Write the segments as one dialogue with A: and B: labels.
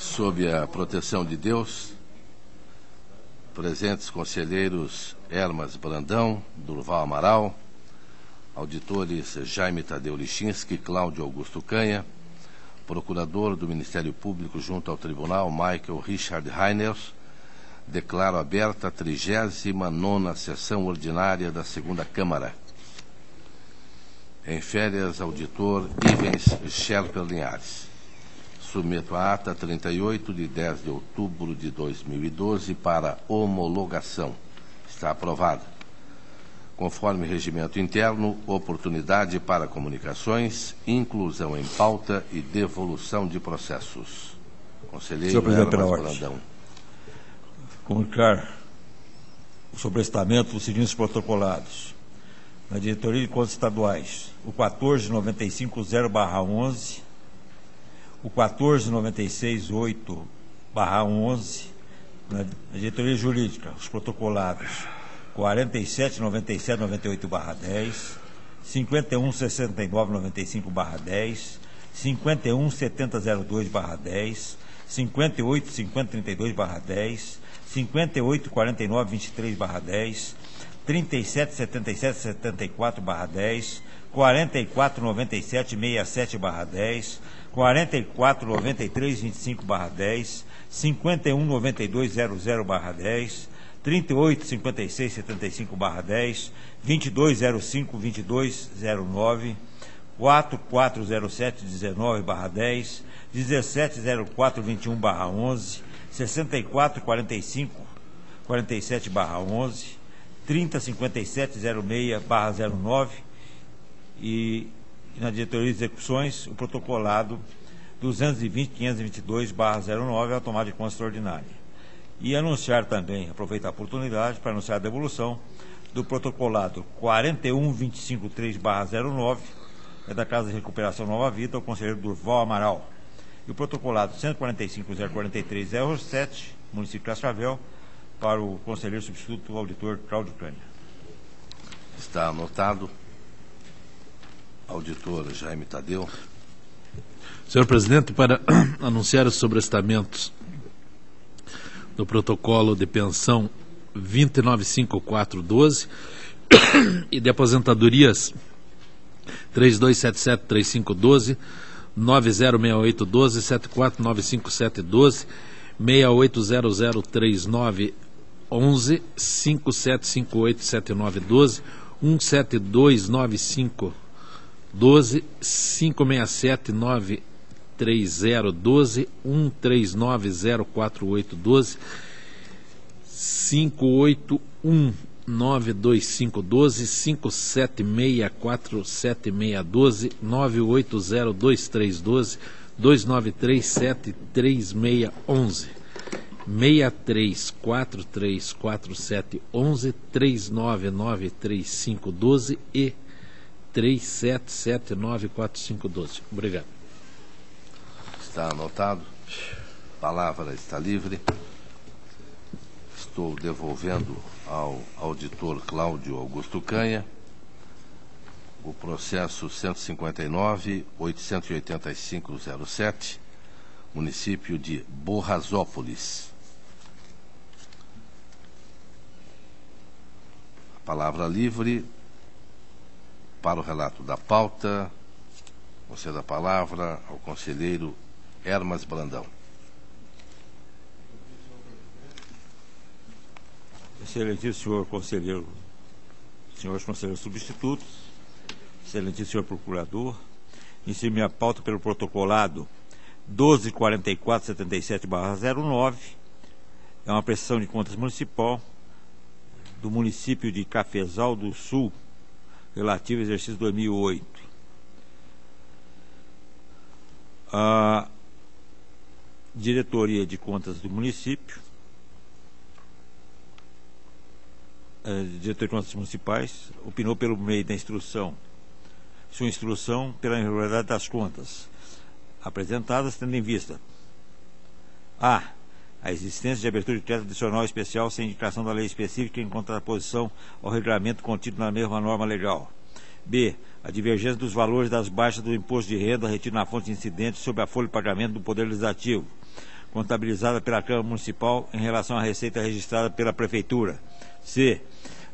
A: Sob a proteção de Deus, presentes conselheiros Hermas Brandão, Durval Amaral, auditores Jaime Tadeu Lichinski, Cláudio Augusto Canha, procurador do Ministério Público junto ao Tribunal, Michael Richard Heiners, declaro aberta a 39ª sessão ordinária da Segunda Câmara. Em férias, auditor Ivens Scherper Linhares. Submeto a ata 38 de 10 de outubro de 2012 para homologação. Está aprovada. Conforme regimento interno, oportunidade para comunicações, inclusão em pauta e devolução de processos. Conselheiro Hermas Brandão.
B: Comunicar o sobrestamento dos seguintes protocolados. Na Diretoria de Contas Estaduais, o 14950/11, o 14968/11, na Diretoria Jurídica, os protocolados 479798/10, 516995/10, 517002/10, 585032/10, 584923/10, 377774/10, 449767/10, 449325/10, 519200/10, 385675/10, 22052209, 440719/10, 170421/11, 644547/11, 305706/09 e na diretoria de execuções o protocolado 220.522/09, automado de conta extraordinária. E anunciar também, aproveitar a oportunidade para anunciar a devolução do protocolado 41253/09, da Casa de Recuperação Nova Vida, ao conselheiro Durval Amaral. E o protocolado 145.043/07, município de Cascavel, para o conselheiro substituto, o auditor Cláudio Canha.
A: Está anotado. Auditor Jaime Tadeu.
C: Senhor presidente, para anunciar os sobrestamentos do protocolo de pensão 295.412 e de aposentadorias 32773512, 906812, 749572, 68003911, 57587912, 1729512, 56793012, 13904812, 58192512, 57647612, 980232, 29373611, 63434711, 39935512 e 37794512. Obrigado.
A: Está anotado. A palavra está livre. Estou devolvendo ao auditor Cláudio Augusto Canha o processo 159.885.07, município de Borrazópolis. A palavra livre para o relato da pauta. Concedo a palavra ao conselheiro Hermas Brandão.
B: Excelentíssimo senhor conselheiro, senhores conselheiros substitutos, excelentíssimo senhor procurador, inicio minha pauta pelo protocolado 124477/09, é uma prestação de contas municipal do município de Cafezal do Sul, relativo ao exercício 2008. A diretoria de contas do município, diretoria de contas municipais, opinou pelo meio da instrução, sua instrução pela irregularidade das contas apresentadas, tendo em vista a existência de abertura de crédito adicional especial sem indicação da lei específica em contraposição ao regulamento contido na mesma norma legal. B. A divergência dos valores das baixas do imposto de renda retido na fonte de incidente sobre a folha de pagamento do Poder Legislativo, contabilizada pela Câmara Municipal em relação à receita registrada pela Prefeitura. C.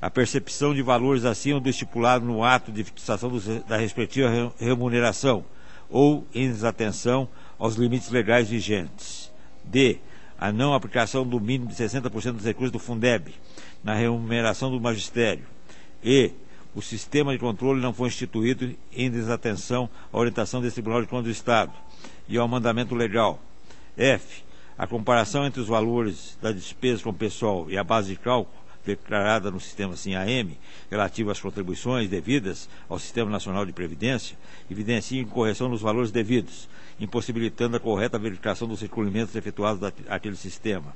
B: A percepção de valores acima do estipulado no ato de fixação da respectiva remuneração ou em desatenção aos limites legais vigentes. D. A não aplicação do mínimo de 60% dos recursos do Fundeb na remuneração do magistério. E. O sistema de controle não foi instituído em desatenção à orientação desse Tribunal de Contas do Estado e ao mandamento legal. F. A comparação entre os valores da despesa com o pessoal e a base de cálculo declarada no sistema SIM-AM, relativa às contribuições devidas ao Sistema Nacional de Previdência, evidencia incorreção nos valores devidos, impossibilitando a correta verificação dos recolhimentos efetuados daquele sistema.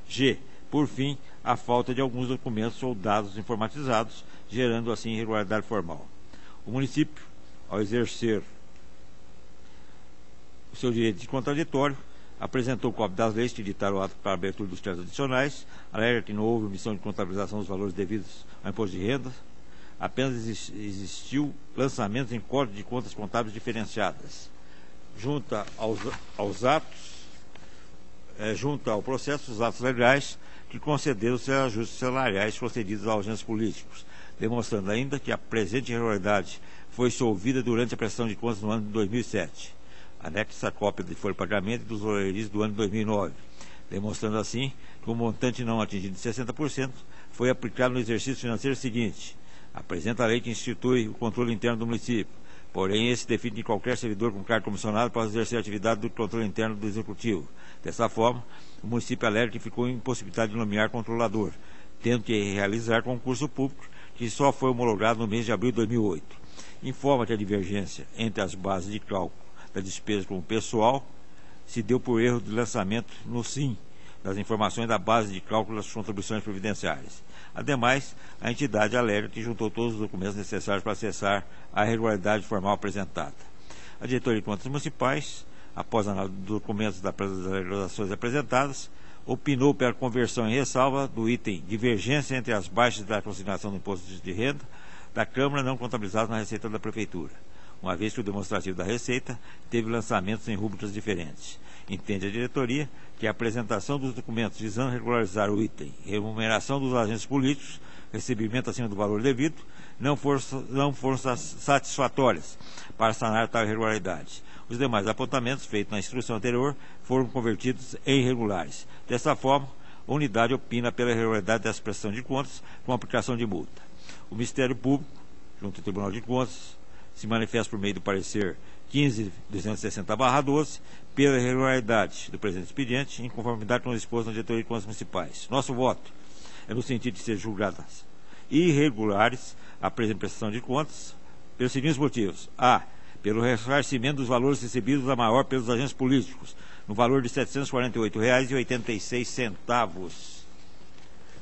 B: G. Por fim, a falta de alguns documentos ou dados informatizados, gerando assim irregularidade formal. O município, ao exercer o seu direito de contraditório, apresentou cópia das leis que editaram o ato para a abertura dos créditos adicionais, alega que não houve omissão de contabilização dos valores devidos ao imposto de renda, apenas existiu lançamento em código de contas contábeis diferenciadas. Junta ao processo os atos legais que concederam os ajustes salariais concedidos aos agentes políticos, demonstrando ainda que a presente irregularidade foi solvida durante a prestação de contas no ano de 2007. Anexa a cópia de folha de pagamento dos honorários do ano de 2009, demonstrando assim que o montante não atingido de 60% foi aplicado no exercício financeiro seguinte. Apresenta a lei que institui o controle interno do município, porém esse define que qualquer servidor com cargo comissionado pode exercer a atividade do controle interno do Executivo. Dessa forma, o município alega que ficou impossibilitado de nomear controlador, tendo que realizar concurso público que só foi homologado no mês de abril de 2008. Informa que a divergência entre as bases de cálculo da despesa com o pessoal se deu por erro de lançamento no SIM das informações da base de cálculo das contribuições previdenciárias. Ademais, a entidade alega que juntou todos os documentos necessários para acessar a irregularidade formal apresentada. A Diretoria de Contas Municipais, após a análise dos documentos das regularizações apresentadas, opinou pela conversão em ressalva do item divergência entre as baixas da consignação do imposto de renda da Câmara não contabilizadas na receita da Prefeitura, uma vez que o demonstrativo da receita teve lançamentos em rúbricas diferentes. Entende a diretoria que a apresentação dos documentos visando regularizar o item remuneração dos agentes políticos, recebimento acima do valor devido, não foram satisfatórias para sanar tal irregularidade. Os demais apontamentos feitos na instrução anterior foram convertidos em irregulares. Dessa forma, a unidade opina pela irregularidade dessa prestação de contas com aplicação de multa. O Ministério Público, junto ao Tribunal de Contas, se manifesta por meio do parecer 15.260/12 pela irregularidade do presente expediente, em conformidade com o exposto na Diretoria de Contas Municipais. Nosso voto é no sentido de ser julgadas irregulares a presente prestação de contas pelos seguintes motivos. A. Pelo ressarcimento dos valores recebidos a maior pelos agentes políticos, no valor de R$ 748,86,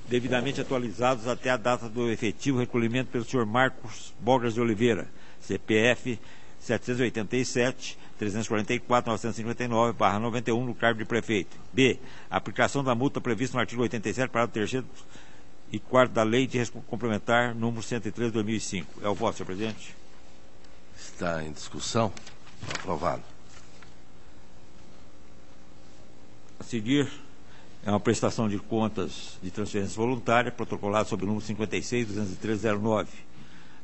B: devidamente atualizados até a data do efetivo recolhimento pelo senhor Marcos Bogas de Oliveira, CPF 787-344-959/91, no cargo de prefeito. B. A aplicação da multa prevista no artigo 87, parágrafo 3º e 4º da Lei de Complementar número 103 de 2005. É o voto, senhor presidente.
A: Está em discussão. Aprovado.
B: A seguir, é uma prestação de contas de transferência voluntária, protocolado sob o número 56.213/09.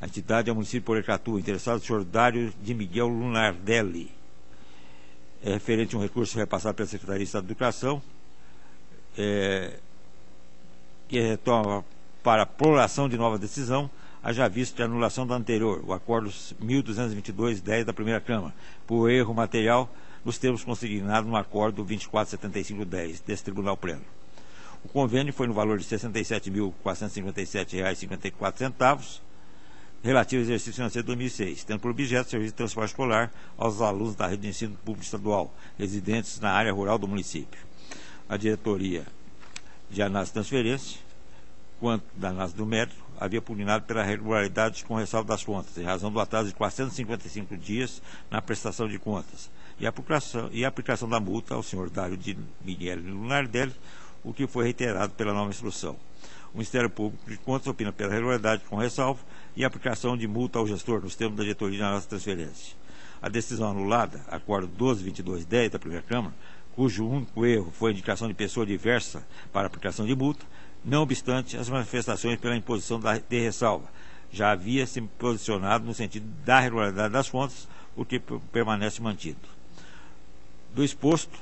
B: A entidade é o município de Porecatu, interessado o senhor Dário de Miguel Lunardelli. É referente a um recurso repassado pela Secretaria de Estado de Educação, que retoma para prorrogação de nova decisão, haja visto de anulação da anterior, o acordo 1222/10 da primeira Câmara, por erro material nos termos consignados no acordo 2475/10 desse Tribunal Pleno. O convênio foi no valor de R$ 67.457,54, relativo ao exercício financeiro de 2006, tendo por objeto o serviço de transporte escolar aos alunos da rede de ensino público estadual, residentes na área rural do município. A diretoria de análise de transferência, quanto da análise do mérito, havia pugnado pela regularidade com ressalva das contas, em razão do atraso de 455 dias na prestação de contas, e a aplicação da multa ao senhor Dário de Miguel Lunardelli, o que foi reiterado pela nova instrução. O Ministério Público de Contas opina pela regularidade com ressalva e aplicação de multa ao gestor nos termos da diretoria de análise de transferência. A decisão anulada, acordo 1222/10 da primeira Câmara, cujo único erro foi a indicação de pessoa diversa para aplicação de multa. Não obstante as manifestações pela imposição de ressalva, já havia se posicionado no sentido da regularidade das contas, o que permanece mantido. Do exposto,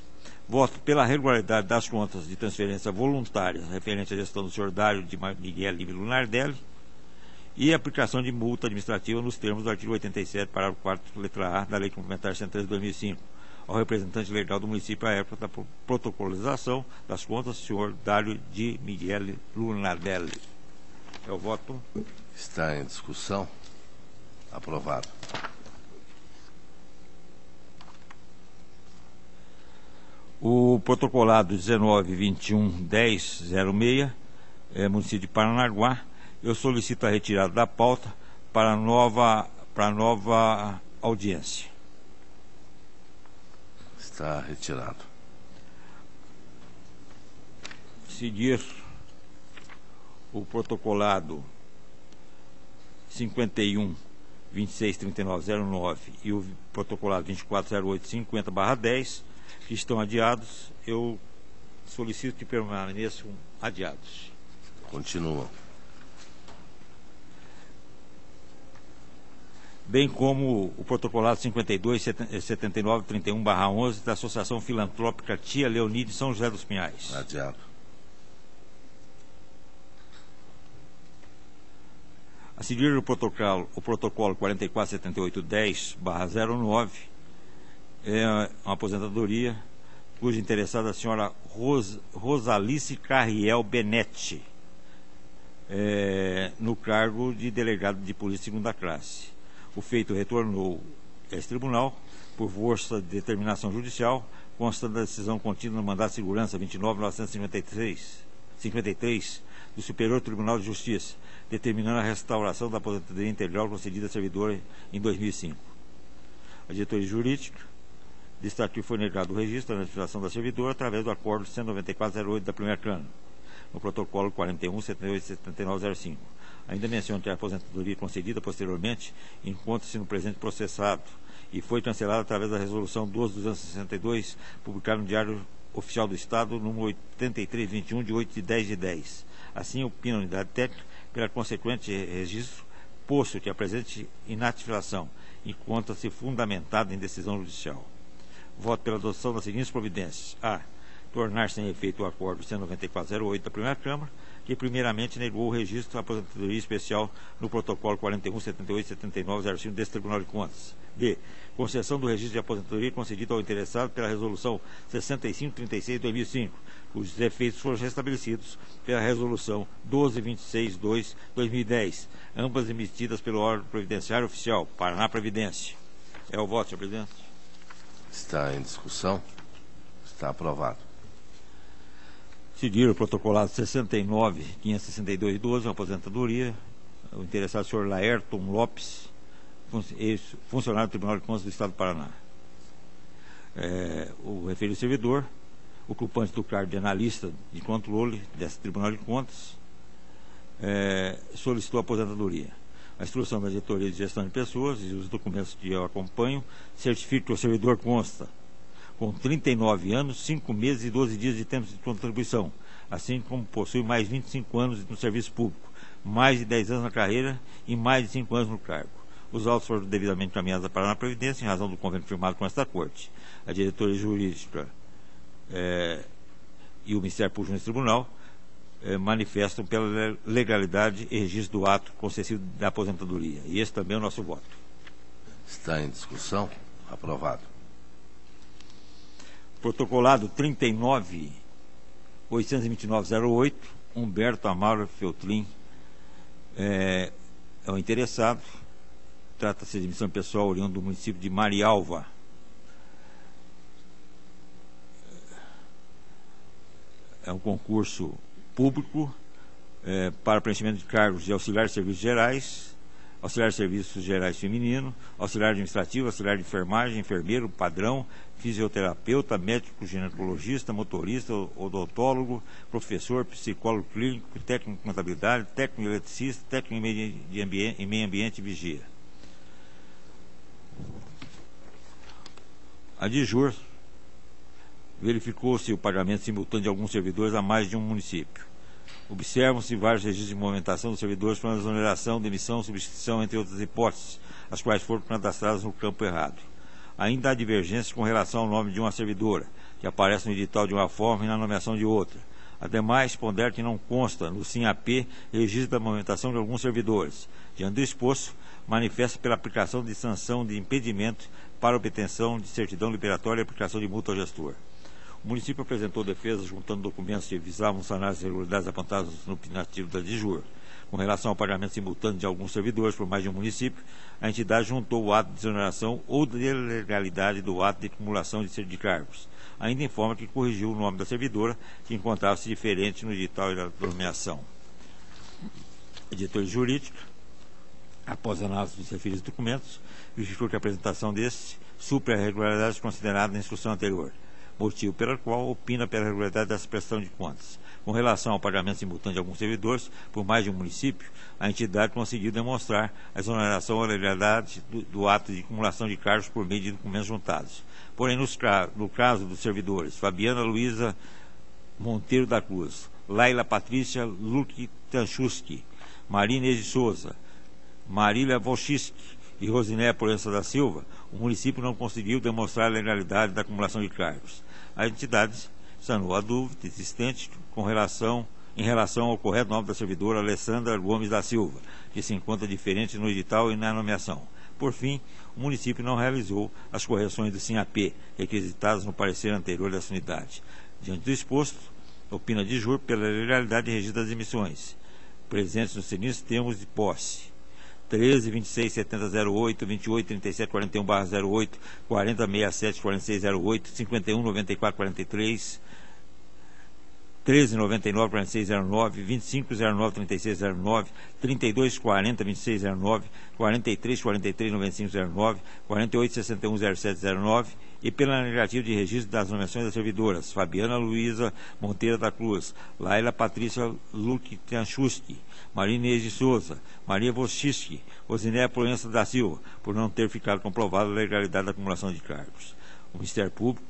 B: voto pela regularidade das contas de transferência voluntária referente à gestão do senhor Dário de Miguel Lunardelli e aplicação de multa administrativa nos termos do artigo 87, parágrafo 4º, letra A, da Lei Complementar 113 de 2005, ao representante legal do município à época da protocolização das contas, senhor Dário de Miguel Lunardelli. É o voto.
A: Está em discussão. Aprovado.
B: O protocolado 19.21.10.06, município de Paranaguá, eu solicito a retirada da pauta para nova audiência.
A: Está retirado.
B: Seguir o protocolado 51.26.39.09 e o protocolado 24.08.50/10, que estão adiados, eu solicito que permaneçam adiados.
A: Continuam.
B: Bem como o protocolado 52.79.31/11 da Associação Filantrópica Tia Leoni de São José dos Pinhais.
A: Adiado.
B: A seguir o protocolo 44.78.10/09 é uma aposentadoria cuja interessada é a senhora Rosalice Carriel Benetti, no cargo de delegado de polícia segunda classe. O feito retornou a esse tribunal por força de determinação judicial, consta da decisão contida no mandato de segurança 29.953 do Superior Tribunal de Justiça, determinando a restauração da aposentadoria integral concedida à servidora em 2005. A diretoria jurídica destaca que foi negado o registro da notificação da servidora através do acordo 194.08 da primeira Câmara, no protocolo 41.78.79.05. Ainda menciona que a aposentadoria concedida posteriormente encontra-se no presente processado e foi cancelada através da resolução 12.262, publicada no Diário Oficial do Estado, número 8321, de 8/10/10. Assim, opina a unidade técnica pela consequente registro, posto que a presente inativação encontra-se fundamentada em decisão judicial. Voto pela adoção das seguintes providências. A. Tornar sem efeito o acordo 194.08 da primeira Câmara, que primeiramente negou o registro da aposentadoria especial no protocolo 41.78.79.05 desse Tribunal de Contas. B. Concessão do registro de aposentadoria concedido ao interessado pela Resolução 6536 de 2005, cujos efeitos foram restabelecidos pela Resolução 1226/2 de 2010, ambas emitidas pelo órgão previdenciário oficial, Paraná Previdência. É o voto, senhor presidente.
A: Está em discussão. Está aprovado.
B: Seguir o protocolado 69.562/12, uma aposentadoria, o interessado é o senhor Laerton Lopes, funcionário do Tribunal de Contas do Estado do Paraná. O referido servidor, ocupante do cargo de analista de controle desse Tribunal de Contas, solicitou a aposentadoria. A instrução da diretoria de gestão de pessoas e os documentos que eu acompanho certificam que o servidor consta com 39 anos, 5 meses e 12 dias de tempo de contribuição, assim como possui mais 25 anos no serviço público, mais de 10 anos na carreira e mais de 5 anos no cargo. Os autos foram devidamente encaminhados à Paraná Previdência em razão do convênio firmado com esta Corte. A diretoria jurídica e o Ministério Público nesse tribunal manifestam pela legalidade e registro do ato concessivo da aposentadoria. E esse também é o nosso voto.
A: Está em discussão. Aprovado.
B: Protocolado 39.829.08, Humberto Amaro Feltrin é o interessado. Trata-se de admissão pessoal oriundo do município de Marialva. É um concurso público para preenchimento de cargos de auxiliar de serviços gerais, auxiliar de serviços gerais feminino, auxiliar administrativo, auxiliar de enfermagem, enfermeiro, padrão, fisioterapeuta, médico, ginecologista, motorista, odontólogo, professor, psicólogo clínico, técnico de contabilidade, técnico eletricista, técnico em meio ambiente e vigia. A DIJUR verificou-se o pagamento simultâneo de alguns servidores a mais de um município. Observam-se vários registros de movimentação dos servidores para exoneração, demissão, substituição, entre outras hipóteses, as quais foram cadastradas no campo errado. Ainda há divergências com relação ao nome de uma servidora, que aparece no edital de uma forma e na nomeação de outra. Ademais, pondera que não consta no SIM-AP registro da movimentação de alguns servidores. Diante do exposto, manifesta pela aplicação de sanção de impedimento para obtenção de certidão liberatória e aplicação de multa ao gestor. O município apresentou defesa juntando documentos que visavam sanar as irregularidades apontadas no opinativo da DIJUR. Com relação ao pagamento simultâneo de alguns servidores por mais de um município, a entidade juntou o ato de exoneração ou de ilegalidade do ato de acumulação de cargos. Ainda informa que corrigiu o nome da servidora, que encontrava-se diferente no edital e da nomeação. Editor jurídico, após análise dos referidos documentos, verificou que a apresentação destes supre a irregularidade considerada na instrução anterior, motivo pelo qual opina pela regularidade dessa prestação de contas. Com relação ao pagamento simultâneo de alguns servidores por mais de um município, a entidade conseguiu demonstrar a exoneração ou legalidade do ato de acumulação de cargos por meio de documentos juntados. Porém, no caso dos servidores Fabiana Luiza Monteiro da Cruz, Laila Patrícia Luque Tanchuski, Maria Inês de Souza, Marília Volchiski e Rosinéia Proença da Silva, o município não conseguiu demonstrar a legalidade da acumulação de cargos. A entidade sanou a dúvida existente em relação ao correto nome da servidora Alessandra Gomes da Silva, que se encontra diferente no edital e na nomeação. Por fim, o município não realizou as correções do SIM-AP, requisitadas no parecer anterior dessa unidade. Diante do exposto, opina de DIJUR pela legalidade de registro das emissões, presentes nos seguintes termos de posse: 13, 26, 70, 08, 28, 37, 41, 08, 40, 67, 46, 08, 51, 94, 43, 13, 99, 46, 09, 25, 09, 36, 09, 32, 40, 26, 09, 43, 43, 95, 09, 48, 61, 07, 09 e pela negativa de registro das nomeações das servidoras Fabiana Luiza Monteiro da Cruz, Laila Patrícia Luque Tanchuski, Maria Inês de Souza, Maria Volchiski, Rosinéia Proença da Silva, por não ter ficado comprovada a legalidade da acumulação de cargos. O Ministério Público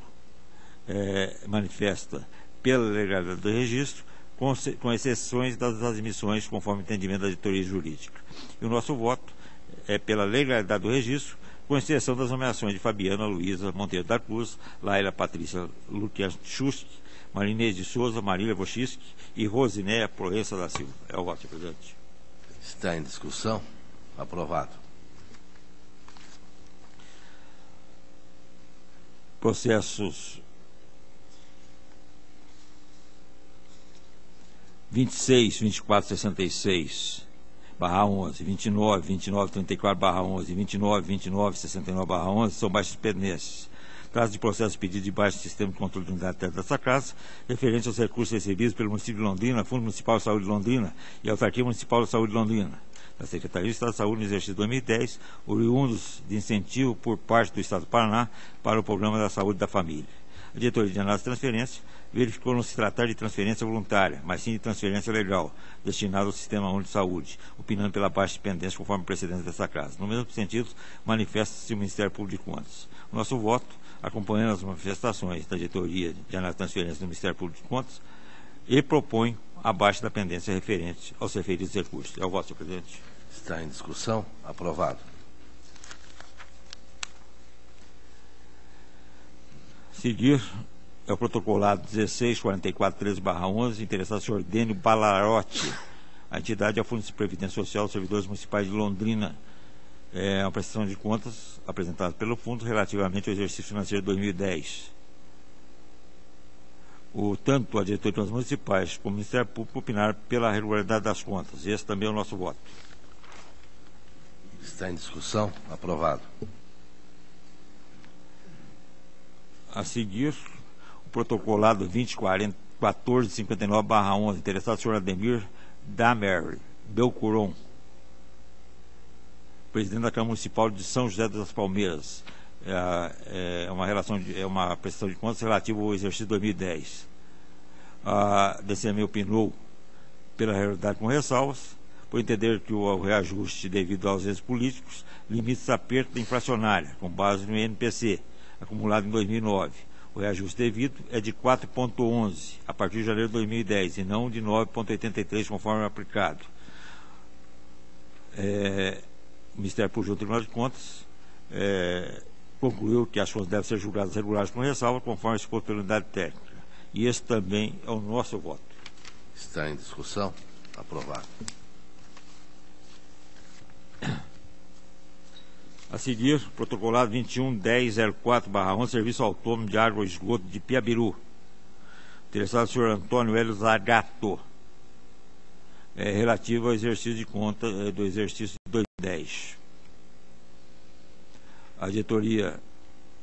B: manifesta pela legalidade do registro, com exceções das admissões, conforme o entendimento da editoria jurídica. E o nosso voto é pela legalidade do registro, com exceção das nomeações de Fabiana Luiza Monteiro da Cruz, Laila Patrícia Luquianchuski, Maria Inês de Souza, Marília Volchiski e Rosinéia Proença da Silva. É o voto, senhor presidente.
A: Está em discussão. Aprovado.
B: Processos 26, 24, 66, barra 11, 29, 29, 34, barra 11, 29, 29, 69, barra 11, são baixas pendências. Trata de processo de pedido de baixo sistema de controle de unidade dessa casa, referente aos recursos recebidos pelo município de Londrina, Fundo Municipal de Saúde de Londrina e Autarquia Municipal de Saúde de Londrina, da Secretaria de Estado de Saúde no exercício 2010, oriundos de incentivo por parte do Estado do Paraná para o Programa da Saúde da Família. A diretoria de análise de transferência verificou não se tratar de transferência voluntária, mas sim de transferência legal, destinada ao Sistema Único de Saúde, opinando pela baixa pendência conforme precedentes dessa casa. No mesmo sentido, manifesta-se o Ministério Público de Contas. O nosso voto, acompanhando as manifestações da diretoria de análise de transferência do Ministério Público de Contas, e propõe a baixa da pendência referente aos referidos recursos. É o voto, senhor presidente.
A: Está em discussão. Aprovado.
B: Seguir é o protocolado 164413/11, interessado o senhor Dênio Balarotti. A entidade é o Fundo de Previdência Social dos Servidores Municipais de Londrina. É uma prestação de contas apresentada pelo Fundo relativamente ao exercício financeiro de 2010. Tanto a diretoria das municipais como o Ministério Público opinaram pela regularidade das contas. Esse também é o nosso voto.
A: Está em discussão. Aprovado.
B: A seguir, o protocolado 201459/11, interessado o senhor Ademir Damer Belcuron, presidente da Câmara Municipal de São José das Palmeiras. É uma prestação de contas relativa ao exercício 2010. A DCM opinou pela realidade com ressalvas, por entender que o reajuste devido aos entes políticos limita-se à perda inflacionária, com base no INPC, acumulado em 2009. O reajuste devido é de 4,11 a partir de janeiro de 2010 e não de 9,83 conforme aplicado. O Ministério Público do Tribunal de Contas concluiu que as contas devem ser julgadas regulares com ressalva, conforme exposto pela unidade técnica. E esse também é o nosso voto.
A: Está em discussão. Aprovado.
B: A seguir, protocolado 21.10.04/11, Serviço Autônomo de Água e Esgoto de Piabiru. Interessado o senhor Antônio Hélio Zagato, relativo ao exercício de conta do exercício de 2010. A Diretoria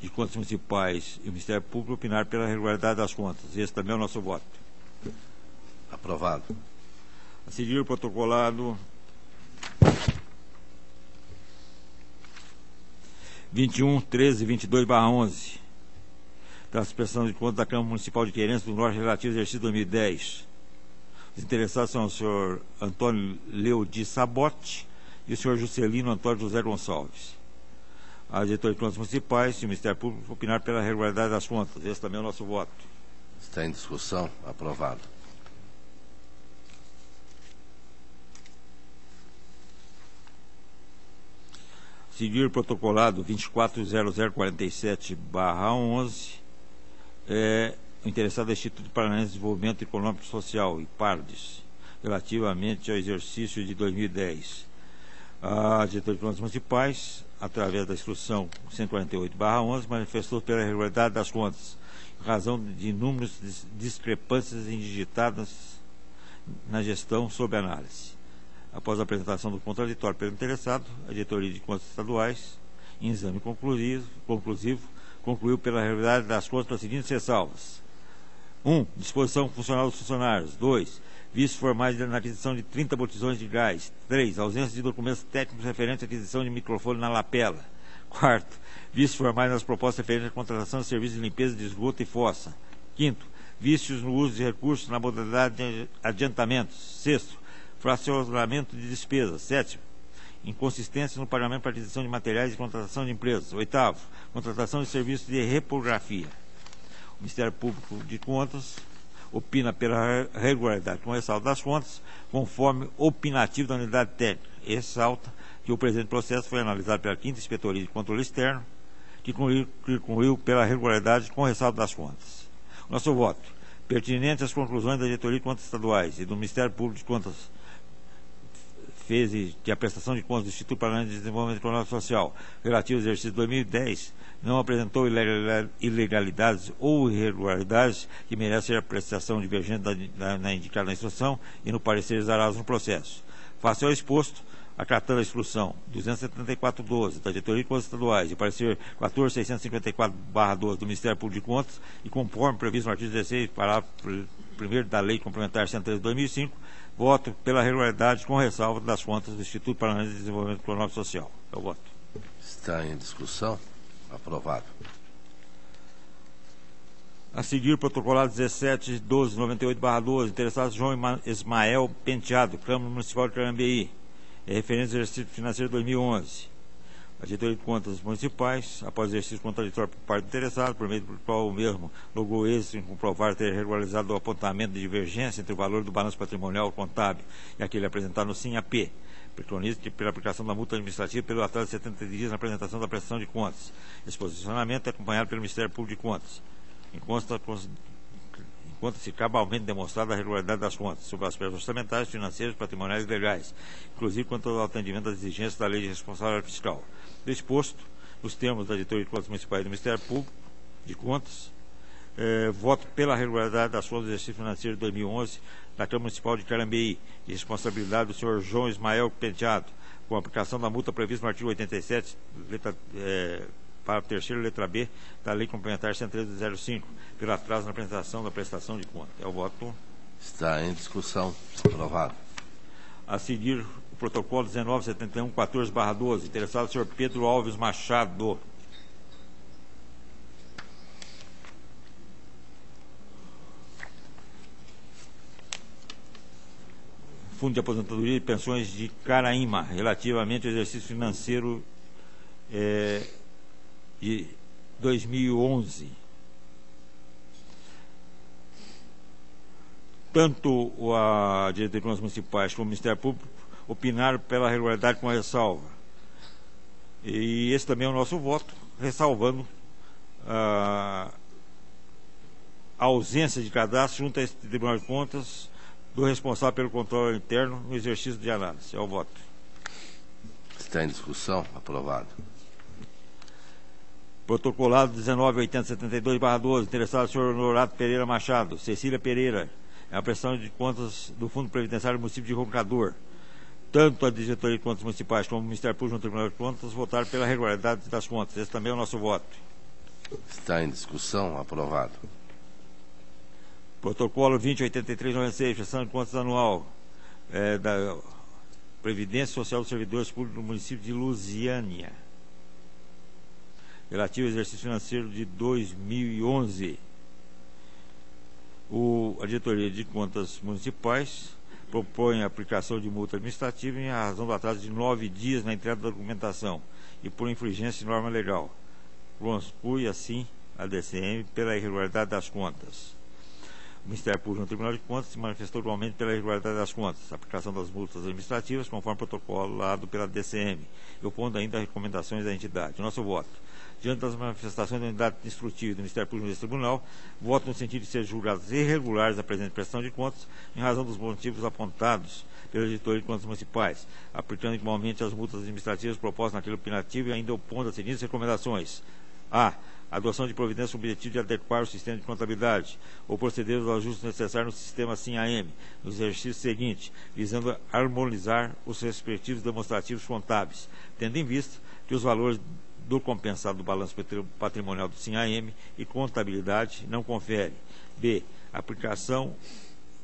B: de Contas Municipais e o Ministério Público opinaram pela regularidade das contas. Esse também é o nosso voto.
A: Aprovado.
B: A seguir, o protocolado 21.13.22/11, da suspensão de contas da Câmara Municipal de Querência do Norte relativo ao exercício 2010. Os interessados são o senhor Antônio Leodi Sabote e o senhor Juscelino Antônio José Gonçalves. A Diretoria de Contas Municipais e o Ministério Público opinaram pela regularidade das contas. Esse também é o nosso voto.
A: Está em discussão. Aprovado.
B: Seguir o protocolado 24.0047/11, o interessado é o Instituto Paranaense de Desenvolvimento Econômico e Social, IPARDES, relativamente ao exercício de 2010. A Diretoria de Contas Municipais, através da instrução 148/11, manifestou pela regularidade das contas, em razão de inúmeras discrepâncias indigitadas na gestão sob análise. Após a apresentação do contraditório pelo interessado, a Diretoria de Contas Estaduais, em exame conclusivo, concluiu pela regularidade das contas as seguintes ressalvas: 1. Disposição funcional dos funcionários. 2. Vícios formais na aquisição de 30 botijões de gás. 3. Ausência de documentos técnicos referentes à aquisição de microfone na lapela. 4. Vícios formais nas propostas referentes à contratação de serviços de limpeza de esgoto e fossa. 5. Vícios no uso de recursos na modalidade de adiantamentos. 6. Fracionamento de despesas. 7. Inconsistência no pagamento para aquisição de materiais e contratação de empresas. 8. Contratação de serviços de repografia. O Ministério Público de Contas opina pela regularidade com ressalva das contas, conforme opinativo da unidade técnica. Ressalta que o presente processo foi analisado pela 5ª Inspetoria de Controle Externo, que concluiu pela regularidade com ressalva das contas. Nosso voto, pertinente às conclusões da Diretoria de Contas Estaduais e do Ministério Público de Contas, fez que a prestação de contas do Instituto Paranaense de Desenvolvimento Econômico e Social relativo ao exercício de 2010 não apresentou ilegalidades ou irregularidades que merecem a apreciação divergente na indicada na instrução e no parecer exarados no processo. Face ao exposto, acatando a instrução 274/12 da Diretoria de Contas Estaduais e parecer 14.654/12 do Ministério Público de Contas e conforme previsto no artigo 16, parágrafo 1º da Lei Complementar 113 de 2005, voto pela regularidade com ressalva das contas do Instituto Paranaense de Desenvolvimento Econômico e Social. É o voto.
A: Está em discussão. Aprovado.
B: A seguir, protocolado 17.12.98/12, interessado João Ismael Penteado, Câmara Municipal de Carambeí, referente ao exercício financeiro 2011. A Diretoria de Contas Municipais, após exercício contraditório por parte do interessado, por meio do qual o mesmo logrou êxito em comprovar ter regularizado o apontamento de divergência entre o valor do balanço patrimonial contábil e aquele apresentado no SINAP, preconiza que pela aplicação da multa administrativa pelo atraso de 70 dias na apresentação da prestação de contas. Esse posicionamento é acompanhado pelo Ministério Público de Contas. Encontra-se cabalmente demonstrada a regularidade das contas, sobre aspectos orçamentários, financeiros, patrimoniais e legais, inclusive quanto ao atendimento às exigências da Lei de Responsabilidade Fiscal. Disposto, nos termos da Diretoria de Contas Municipais e do Ministério Público de Contas, voto pela regularidade das contas do exercício financeiro de 2011 da Câmara Municipal de Carambeí, de responsabilidade do senhor João Ismael Penteado, com a aplicação da multa prevista no artigo 87, para a terceira letra B da Lei Complementar 113/05, pelo atraso na apresentação da prestação de conta. É o voto.
A: Está em discussão. Aprovado.
B: A seguir, o protocolo 19.71.14/12, interessado o senhor Pedro Alves Machado. Fundo de Aposentadoria e Pensões de Caraíma, relativamente ao exercício financeiro de 2011. tanto a diretoria de contas municipais como o Ministério Público opinaram pela regularidade com a ressalva. E esse também é o nosso voto, ressalvando a ausência de cadastro junto a esse Tribunal de Contas do responsável pelo controle interno no exercício de análise. É o voto.
A: Está em discussão. Aprovado.
B: Protocolado 19.872/12, interessado o senhor Honorato Pereira Machado, Cecília Pereira, é a prestação de contas do Fundo Previdenciário do município de Roncador. Tanto a diretoria de contas municipais como o Ministério Público no Tribunal de Contas votaram pela regularidade das contas. Esse também é o nosso voto.
A: Está em discussão. Aprovado.
B: Protocolo 20.83/96, prestação de contas anual da Previdência Social dos Servidores Públicos do município de Lusiânia, relativo ao exercício financeiro de 2011. A diretoria de contas municipais propõe a aplicação de multa administrativa em razão do atraso de 9 dias na entrega da documentação e por infringência de norma legal. Constitui assim a DCM pela irregularidade das contas. O Ministério Público no Tribunal de Contas se manifestou igualmente pela irregularidade das contas, a aplicação das multas administrativas conforme protocolo lado pela DCM, e opondo ainda recomendações da entidade. Nosso voto. Diante das manifestações da unidade instrutiva do Ministério Público nesse Tribunal, voto no sentido de ser julgados irregulares a presente prestação de contas, em razão dos motivos apontados pela diretoria de contas municipais, aplicando igualmente as multas administrativas propostas naquele opinativo e ainda opondo as seguintes recomendações. A. Adoção de providências com o objetivo de adequar o sistema de contabilidade ou proceder aos ajustes necessários no sistema SIM-AM, no exercício seguinte, visando harmonizar os respectivos demonstrativos contábeis, tendo em vista que os valores do compensado do balanço patrimonial do SIM-AM e contabilidade não confere. B. Aplicação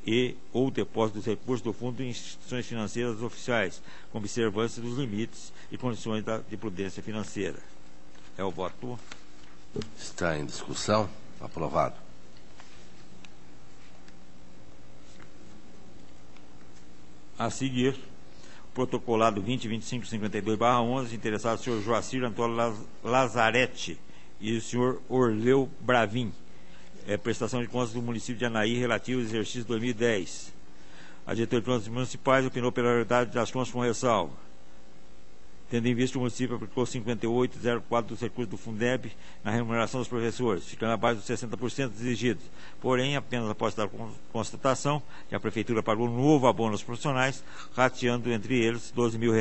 B: e ou depósito dos recursos do fundo em instituições financeiras oficiais, com observância dos limites e condições de prudência financeira. É o voto.
A: Está em discussão. Aprovado.
B: A seguir, protocolado 20.25.52/11, interessado o senhor Joacir Antônio Lazarete e o senhor Orleu Bravin, prestação de contas do município de Anaí relativo ao exercício 2010. A diretoria de contas municipais opinou pela regularidade das contas com ressalva, tendo em vista que o município aplicou 58,04 dos recursos do Fundeb na remuneração dos professores, ficando abaixo dos 60% exigidos. Porém, apenas após a constatação que a Prefeitura pagou um novo abono aos profissionais, rateando entre eles R$12 mil,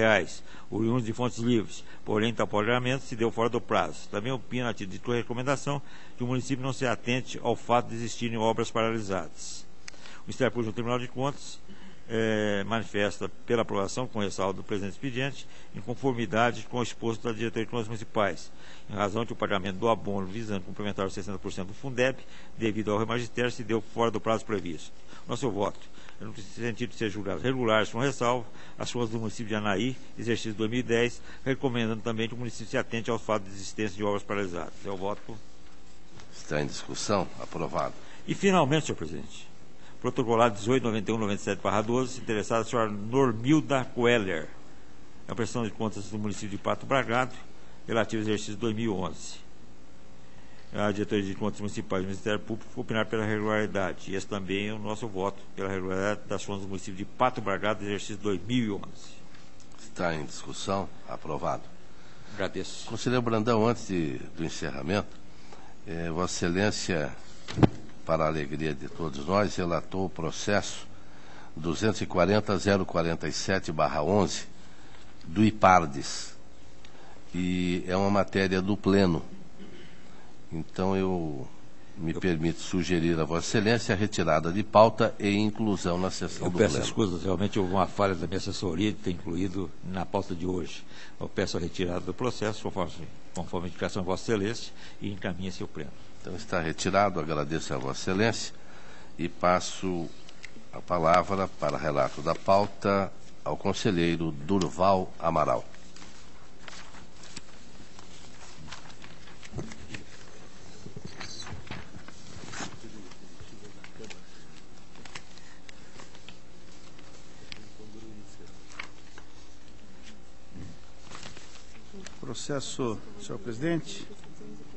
B: oriundos de fontes livres. Porém, tal pagamento se deu fora do prazo. Também opina, a título de recomendação, que o município não se atente ao fato de existirem obras paralisadas. O Ministério Público no Tribunal de Contas manifesta pela aprovação com ressalva do presente expediente, em conformidade com o exposto da diretoria de contas municipais, em razão que o pagamento do abono visando complementar os 60% do Fundeb, devido ao remagistério, se deu fora do prazo previsto. Nosso voto, no sentido de ser julgados regulares com ressalva, as contas do município de Anaí, exercício 2010, recomendando também que o município se atente ao fato de existência de obras paralisadas. É o voto.
A: Está em discussão. Aprovado.
B: E, finalmente, senhor presidente, protocolado 18.91.97/12, interessada a senhora Normilda Coeller, a prestação de contas do município de Pato Bragado, relativo ao exercício 2011. A diretoria de contas municipais do Ministério Público opinar pela regularidade. E esse também é o nosso voto, pela regularidade das contas do município de Pato Bragado, exercício 2011.
A: Está em discussão. Aprovado.
B: Agradeço.
A: Conselheiro Brandão, antes do encerramento, Vossa Excelência, para a alegria de todos nós, relatou o processo 240.047/11 do IPARDES, e é uma matéria do Pleno. Então eu me permito sugerir a Vossa Excelência a retirada de pauta e inclusão na sessão do Pleno.
B: Eu peço desculpas, realmente houve uma falha da minha assessoria de ter incluído na pauta de hoje. Eu peço a retirada do processo, conforme a indicação de Vossa Excelência, e encaminha-se ao Pleno.
A: Então está retirado, agradeço a Vossa Excelência e passo a palavra para relato da pauta ao conselheiro Durval Amaral.
D: Processo, senhor presidente,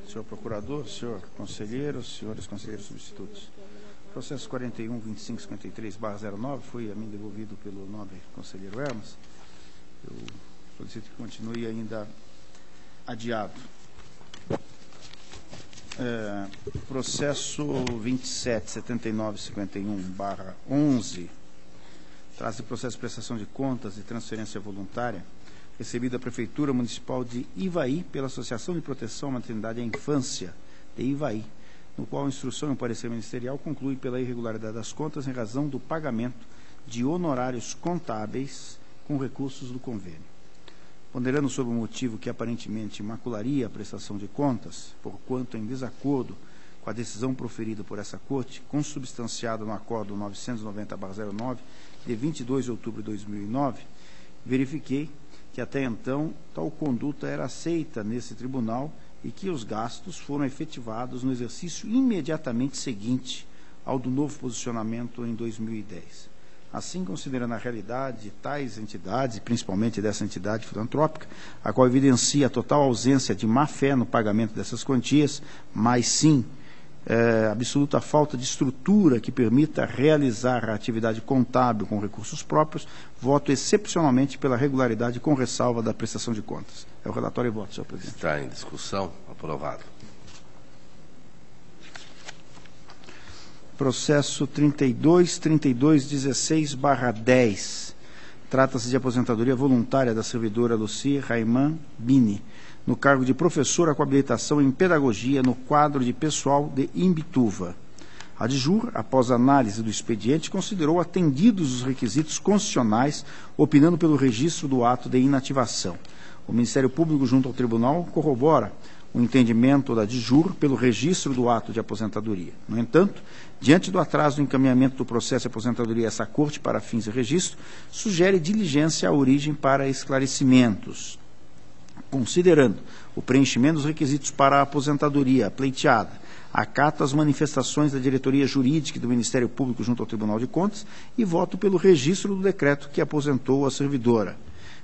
D: senhor procurador, senhor conselheiro, senhores conselheiros substitutos. Processo 41.2553/09 foi a mim devolvido pelo nobre conselheiro Hermas. Eu solicito que continue ainda adiado. Processo 27.7951/11 traz de processo de prestação de contas e transferência voluntária recebido da Prefeitura Municipal de Ivaí pela Associação de Proteção à Maternidade e à Infância de Ivaí, no qual a instrução e o parecer ministerial conclui pela irregularidade das contas em razão do pagamento de honorários contábeis com recursos do convênio. Ponderando sobre o motivo que aparentemente macularia a prestação de contas, porquanto em desacordo com a decisão proferida por essa Corte, consubstanciada no Acordo 990/09, de 22 de outubro de 2009, verifiquei que até então tal conduta era aceita nesse tribunal e que os gastos foram efetivados no exercício imediatamente seguinte ao do novo posicionamento em 2010. Assim, considerando a realidade de tais entidades, principalmente dessa entidade filantrópica, a qual evidencia a total ausência de má-fé no pagamento dessas quantias, mas sim absoluta falta de estrutura que permita realizar a atividade contábil com recursos próprios, voto excepcionalmente pela regularidade com ressalva da prestação de contas. É o relatório e voto, senhor presidente.
A: Está em discussão. Aprovado.
D: Processo 32.16/10. Trata-se de aposentadoria voluntária da servidora Luci Raiman Bini, no cargo de professora com habilitação em pedagogia no quadro de pessoal de Imbituva. A DIJUR, após análise do expediente, considerou atendidos os requisitos constitucionais, opinando pelo registro do ato de inativação. O Ministério Público, junto ao Tribunal, corrobora o entendimento da DIJUR pelo registro do ato de aposentadoria. No entanto, diante do atraso do encaminhamento do processo de aposentadoria a essa Corte para fins de registro, sugere diligência à origem para esclarecimentos. Considerando o preenchimento dos requisitos para a aposentadoria pleiteada, acato as manifestações da diretoria jurídica e do Ministério Público junto ao Tribunal de Contas e voto pelo registro do decreto que aposentou a servidora.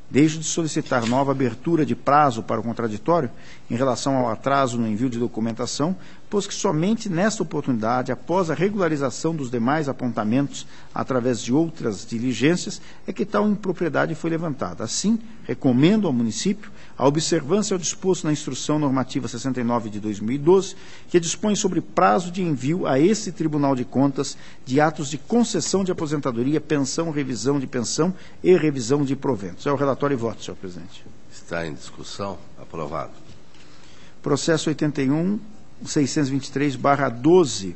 D: Deixo de solicitar nova abertura de prazo para o contraditório em relação ao atraso no envio de documentação, pois que somente nesta oportunidade, após a regularização dos demais apontamentos através de outras diligências, é que tal impropriedade foi levantada. Assim, recomendo ao município a observância ao disposto na Instrução Normativa 69 de 2012, que dispõe sobre prazo de envio a esse Tribunal de Contas de atos de concessão de aposentadoria, pensão, revisão de pensão e revisão de proventos. É o relatório e voto, senhor presidente.
A: Está em discussão. Aprovado.
D: Processo 81.623/12.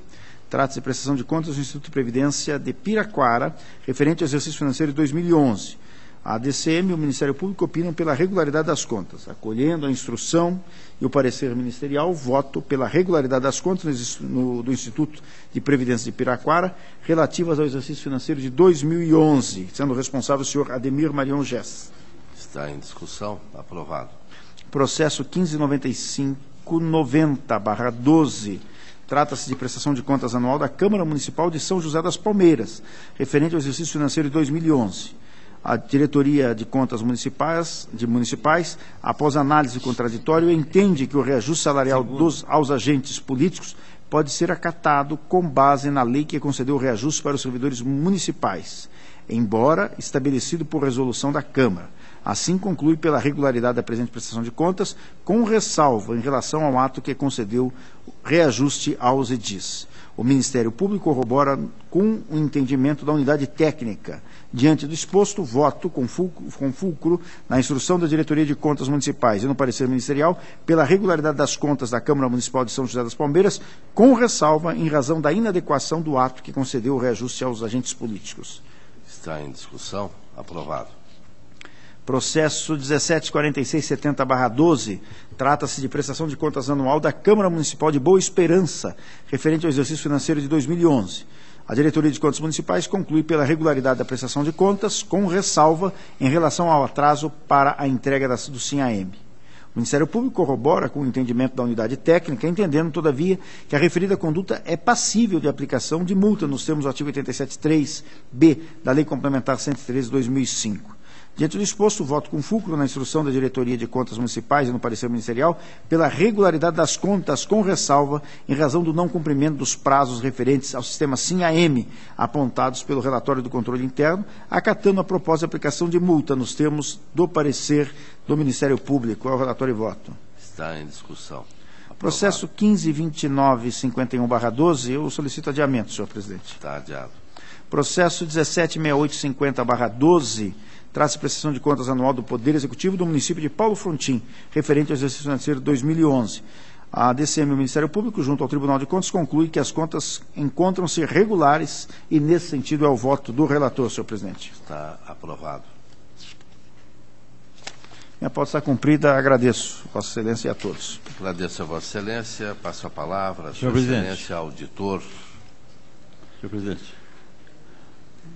D: Trata-se de prestação de contas do Instituto de Previdência de Piraquara, referente ao exercício financeiro de 2011. A DCM e o Ministério Público opinam pela regularidade das contas. Acolhendo a instrução e o parecer ministerial, voto pela regularidade das contas do Instituto de Previdência de Piraquara, relativas ao exercício financeiro de 2011, sendo responsável o senhor Ademir Marion Gess.
A: Está em discussão. Aprovado.
D: Processo 15.9590/12. Trata-se de prestação de contas anual da Câmara Municipal de São José das Palmeiras, referente ao exercício financeiro de 2011. A Diretoria de Contas Municipais, após análise contraditória, entende que o reajuste salarial aos agentes políticos pode ser acatado com base na lei que concedeu o reajuste para os servidores municipais, embora estabelecido por resolução da Câmara. Assim, conclui pela regularidade da presente prestação de contas, com ressalva em relação ao ato que concedeu reajuste aos edis. O Ministério Público corrobora com o entendimento da unidade técnica. Diante do exposto, voto com fulcro na instrução da Diretoria de Contas Municipais e no parecer ministerial pela regularidade das contas da Câmara Municipal de São José das Palmeiras, com ressalva em razão da inadequação do ato que concedeu o reajuste aos agentes políticos.
A: Está em discussão. Aprovado.
D: Processo 17.4670/12, trata-se de prestação de contas anual da Câmara Municipal de Boa Esperança, referente ao exercício financeiro de 2011. A Diretoria de Contas Municipais conclui pela regularidade da prestação de contas, com ressalva em relação ao atraso para a entrega do SIM-AM. O Ministério Público corrobora com o entendimento da unidade técnica, entendendo, todavia, que a referida conduta é passível de aplicação de multa nos termos do artigo 87.3b da Lei Complementar 113 de 2005. Diante do exposto, voto com fulcro na instrução da Diretoria de Contas Municipais e no parecer ministerial pela regularidade das contas com ressalva em razão do não cumprimento dos prazos referentes ao sistema SIM-AM apontados pelo relatório do controle interno, acatando a proposta de aplicação de multa nos termos do parecer do Ministério Público. É o relatório e voto.
A: Está em discussão. Aprovado.
D: Processo 152951/12, eu solicito adiamento, senhor presidente.
A: Está adiado.
D: Processo 176850/12, trata-se de prestação de contas anual do Poder Executivo do município de Paulo Frontin, referente ao exercício financeiro 2011. A DCM e o Ministério Público, junto ao Tribunal de Contas, conclui que as contas encontram-se regulares e, nesse sentido, é o voto do relator, senhor presidente.
A: Está aprovado.
D: Minha pauta está cumprida, agradeço, Vossa Excelência, e a todos.
A: Agradeço a Vossa Excelência. Passo a palavra à Sua
B: Senhor presidente.
A: Excelência, auditor.
B: Senhor presidente,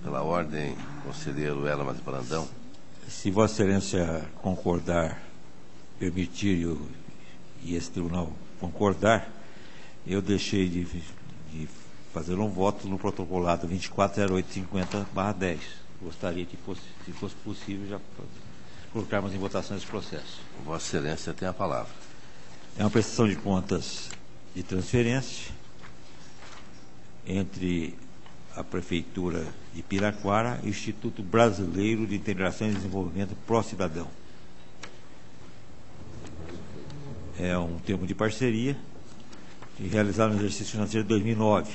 A: Pela ordem, conselheiro Elmas Brandão.
B: se Vossa Excelência concordar, permitir e esse tribunal concordar, eu deixei de fazer um voto no protocolado 240850/10. Gostaria que fosse, se fosse possível, já colocarmos em votação esse processo.
A: Vossa Excelência tem a palavra.
B: É uma prestação de contas de transferência entre a Prefeitura de Piraquara e o Instituto Brasileiro de Integração e Desenvolvimento Pró-Cidadão. É um termo de parceria realizado no exercício financeiro de 2009,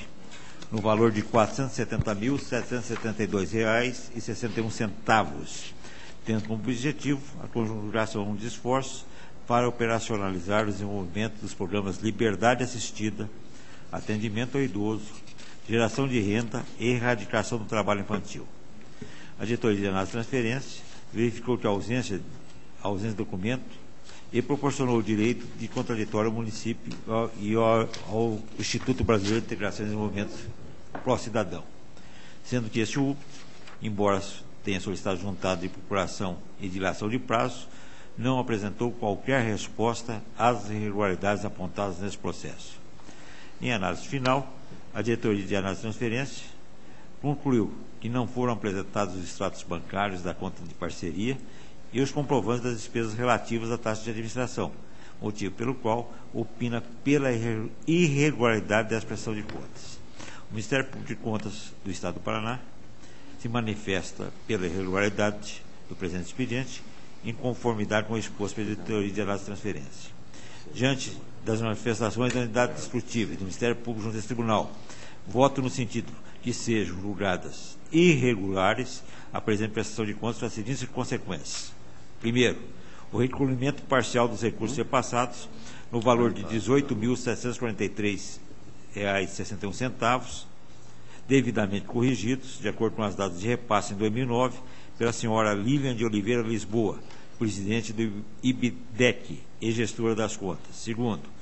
B: no valor de R$ 470.772,61, tendo como objetivo a conjugação de esforços para operacionalizar o desenvolvimento dos programas Liberdade Assistida, Atendimento ao Idoso, Geração de Renda e Erradicação do Trabalho Infantil. A diretoria de análise de transferência verificou que a ausência de documento e proporcionou o direito de contraditório ao município e ao Instituto Brasileiro de Integração e Desenvolvimento Pró-Cidadão, sendo que este último, embora tenha solicitado juntado de procuração e dilação de prazo, não apresentou qualquer resposta às irregularidades apontadas nesse processo. Em análise final, a diretoria de análise de transferência concluiu que não foram apresentados os extratos bancários da conta de parceria e os comprovantes das despesas relativas à taxa de administração, motivo pelo qual opina pela irregularidade da prestação de contas. O Ministério Público de Contas do Estado do Paraná se manifesta pela irregularidade do presente expediente em conformidade com o exposto pela diretoria de análise de transferência. Diante das manifestações da unidade discutível do Ministério Público junto a esse tribunal, voto no sentido que sejam julgadas irregulares a presente prestação de contas para as seguintes consequências. Primeiro, o recolhimento parcial dos recursos repassados no valor de R$ 18.743,61, devidamente corrigidos, de acordo com as datas de repasse em 2009, pela senhora Lilian de Oliveira Lisboa, presidente do IBDEC e gestora das contas. Segundo,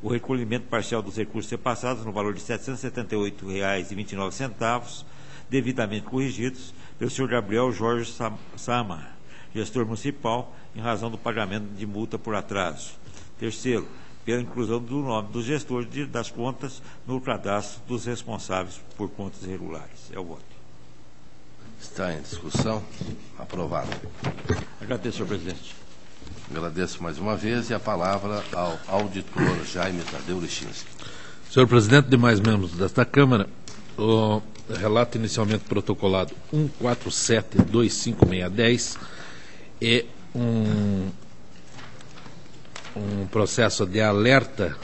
B: o recolhimento parcial dos recursos repassados no valor de R$ 778,29, devidamente corrigidos pelo senhor Gabriel Jorge Samar, gestor municipal, em razão do pagamento de multa por atraso. Terceiro, pela inclusão do nome do gestor das contas no cadastro dos responsáveis por contas irregulares. É o voto.
A: Está em discussão. Aprovado.
B: Agradeço, senhor presidente.
A: Agradeço mais uma vez e a palavra ao auditor Jaime Tadeu Lichinsky.
C: Senhor presidente, demais membros desta Câmara, o relato inicialmente protocolado 14725/10 é um processo de alerta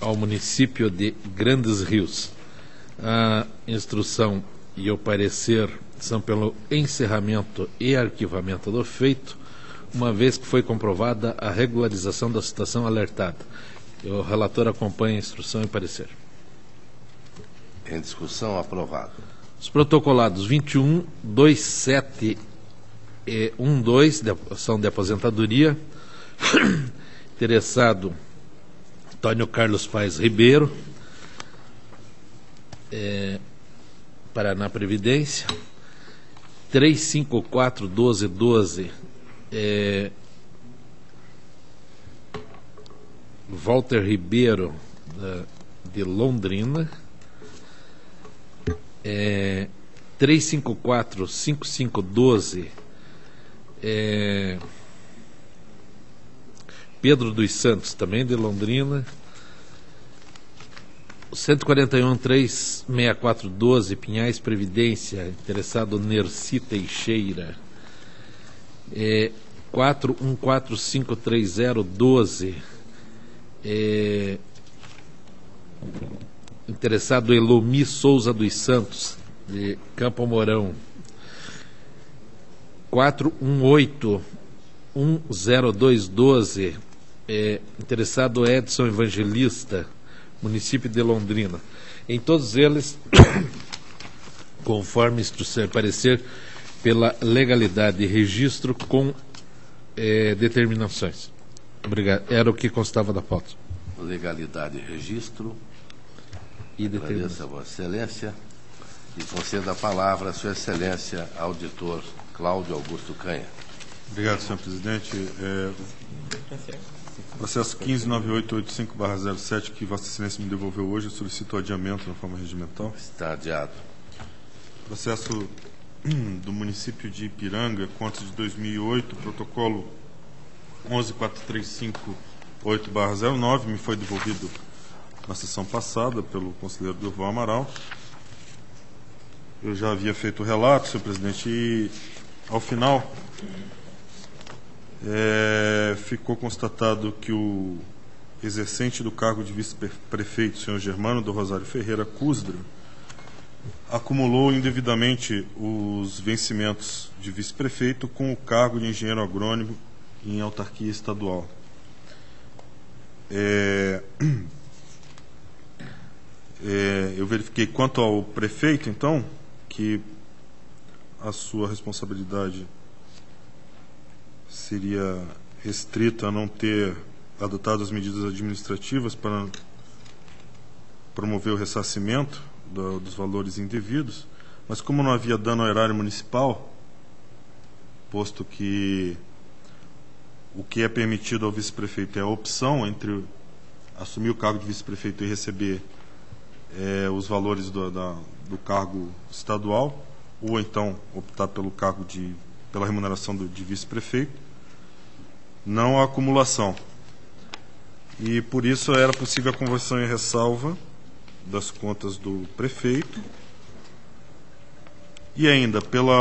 C: ao município de Grandes Rios. A instrução e o parecer são pelo encerramento e arquivamento do feito, uma vez que foi comprovada a regularização da situação alertada. O relator acompanha a instrução e parecer.
A: Em discussão, aprovado.
C: Os protocolados 21, 27 e 12 são de aposentadoria. Interessado Antônio Carlos Paes Ribeiro, Paraná Previdência. 354-1212 Walter Ribeiro, de Londrina. 354-5512, Pedro dos Santos, também de Londrina. 141-36412, Pinhais Previdência, interessado Nerci Teixeira. 41453012, interessado Elomi Souza dos Santos, de Campo Mourão. 41810212, interessado Edson Evangelista, município de Londrina. Em todos eles, conforme instrução, parecer pela legalidade de registro com determinações. Obrigado. Era o que constava da pauta.
A: Legalidade, registro.
C: E
A: Agradeço a Vossa Excelência e concedo a palavra à Sua Excelência, auditor Cláudio Augusto Canha.
E: Obrigado, senhor presidente. Processo 159885/07, que Vossa Excelência me devolveu hoje, eu solicito o adiamento na forma regimental. Está
A: adiado.
E: Processo do município de Ipiranga, contas de 2008, protocolo 114358/09, me foi devolvido na sessão passada pelo conselheiro Durval Amaral. Eu já havia feito o relato, senhor presidente, e ao final ficou constatado que o exercente do cargo de vice-prefeito, senhor Germano do Rosário Ferreira Cusdra, acumulou indevidamente os vencimentos de vice-prefeito com o cargo de engenheiro agrônomo em autarquia estadual. Eu verifiquei quanto ao prefeito, então, que a sua responsabilidade seria restrita a não ter adotado as medidas administrativas para promover o ressarcimento dos valores indevidos, mas como não havia dano ao erário municipal, posto que o que é permitido ao vice-prefeito é a opção entre assumir o cargo de vice-prefeito e receber os valores do cargo estadual, ou então optar pelo cargo pela remuneração de vice-prefeito, não a acumulação. E por isso era possível a conversão em ressalva das contas do prefeito e ainda pelo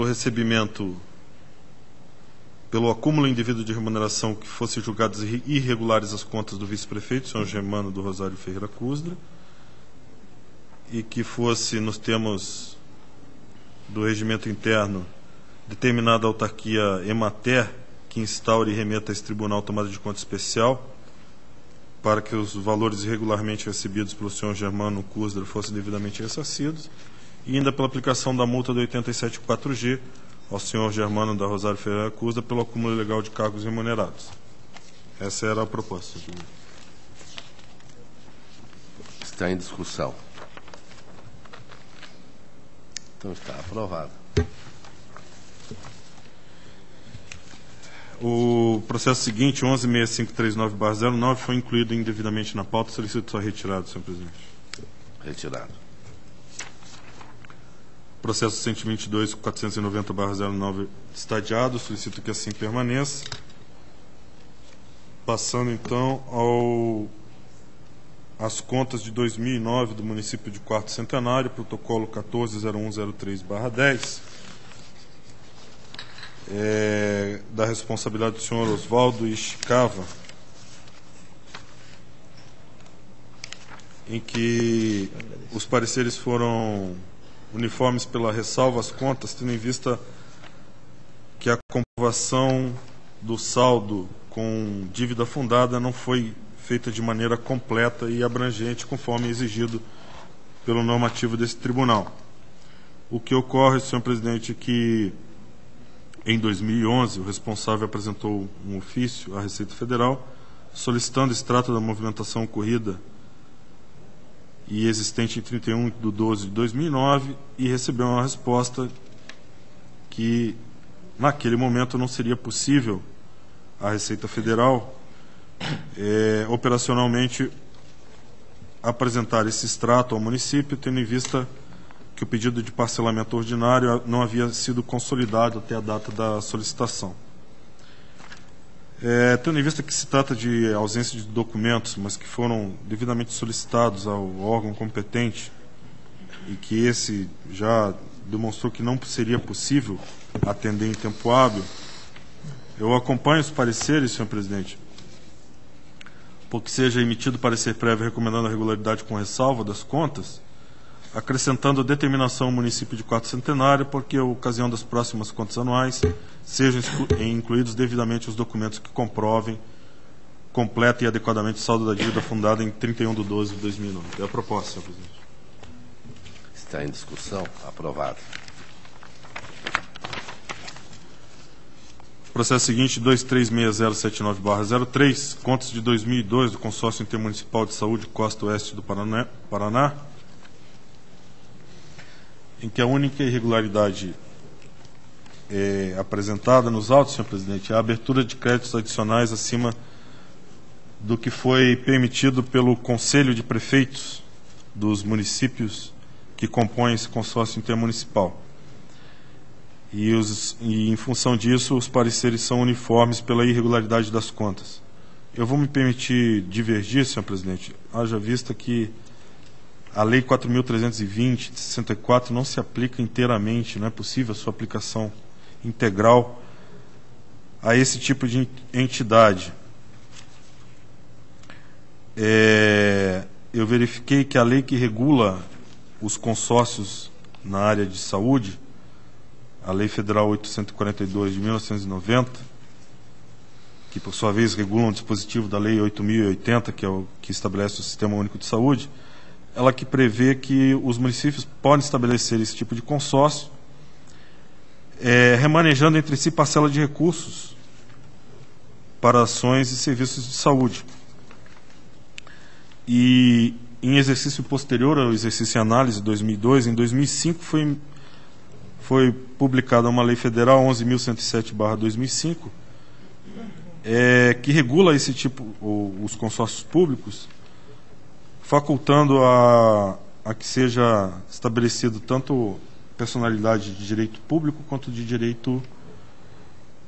E: recebimento, pelo acúmulo indevido de remuneração que fosse julgadas irregulares as contas do vice-prefeito, senhor Germano do Rosário Ferreira Cusdra, e que fosse, nos termos do regimento interno, determinada a autarquia Emater que instaure e remeta a esse tribunal tomada de conta especial para que os valores irregularmente recebidos pelo senhor Germano Cusdra fossem devidamente ressarcidos, e ainda pela aplicação da multa do 87.4G ao senhor Germano da Rosário Ferreira Cusdra pelo acúmulo ilegal de cargos remunerados. Essa era a proposta.
A: Está em discussão. Então está aprovado.
E: O processo seguinte, 116539/09, foi incluído indevidamente na pauta. Solicito sua retirada, senhor presidente.
A: Retirado.
E: Processo 122.490/09 está adiado. Solicito que assim permaneça. Passando, então, às contas de 2009 do município de Quarto Centenário, protocolo 140103/10, da responsabilidade do senhor Oswaldo Ishikawa, em que os pareceres foram uniformes pela ressalva às contas, tendo em vista que a comprovação do saldo com dívida fundada não foi feita de maneira completa e abrangente, conforme exigido pelo normativo desse tribunal. O que ocorre, senhor presidente, é que em 2011 o responsável apresentou um ofício à Receita Federal solicitando extrato da movimentação ocorrida e existente em 31/12/2009 e recebeu uma resposta que naquele momento não seria possível a Receita Federal operacionalmente apresentar esse extrato ao município, tendo em vista que o pedido de parcelamento ordinário não havia sido consolidado até a data da solicitação. Tendo em vista que se trata de ausência de documentos, mas que foram devidamente solicitados ao órgão competente e que esse já demonstrou que não seria possível atender em tempo hábil, eu acompanho os pareceres, senhor presidente, porque seja emitido parecer prévio recomendando a regularidade com ressalva das contas, acrescentando a determinação ao município de Quarto Centenário, porque, a ocasião das próximas contas anuais, sejam incluídos devidamente os documentos que comprovem completa e adequadamente o saldo da dívida fundada em 31/12/2009. É a proposta, senhor presidente.
A: Está em discussão. Aprovado.
E: Processo seguinte, 236079/03, contas de 2002 do Consórcio Intermunicipal de Saúde Costa Oeste do Paraná, em que a única irregularidade apresentada nos autos, senhor presidente, é a abertura de créditos adicionais acima do que foi permitido pelo Conselho de Prefeitos dos municípios que compõem esse consórcio intermunicipal. E em função disso, os pareceres são uniformes pela irregularidade das contas. Eu vou me permitir divergir, senhor presidente, haja vista que a Lei 4.320, de 64, não se aplica inteiramente, não é possível a sua aplicação integral a esse tipo de entidade. Eu verifiquei que a lei que regula os consórcios na área de saúde, a Lei Federal 842 de 1990, que por sua vez regula um dispositivo da Lei 8.080, que é o que estabelece o Sistema Único de Saúde, ela que prevê que os municípios podem estabelecer esse tipo de consórcio, remanejando entre si parcela de recursos para ações e serviços de saúde. E em exercício posterior ao exercício em análise de 2002, em 2005 foi publicada uma lei federal 11.107/2005, que regula esse tipo, os consórcios públicos, facultando a que seja estabelecido tanto personalidade de direito público quanto de direito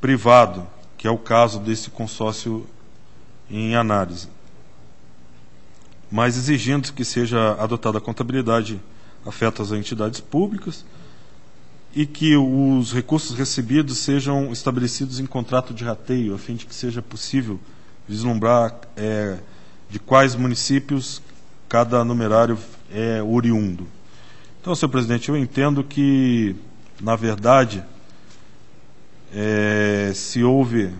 E: privado, que é o caso desse consórcio em análise, mas exigindo que seja adotada a contabilidade afeta às entidades públicas e que os recursos recebidos sejam estabelecidos em contrato de rateio, a fim de que seja possível vislumbrar de quais municípios cada numerário é oriundo. Então, senhor presidente, eu entendo que, na verdade, se houve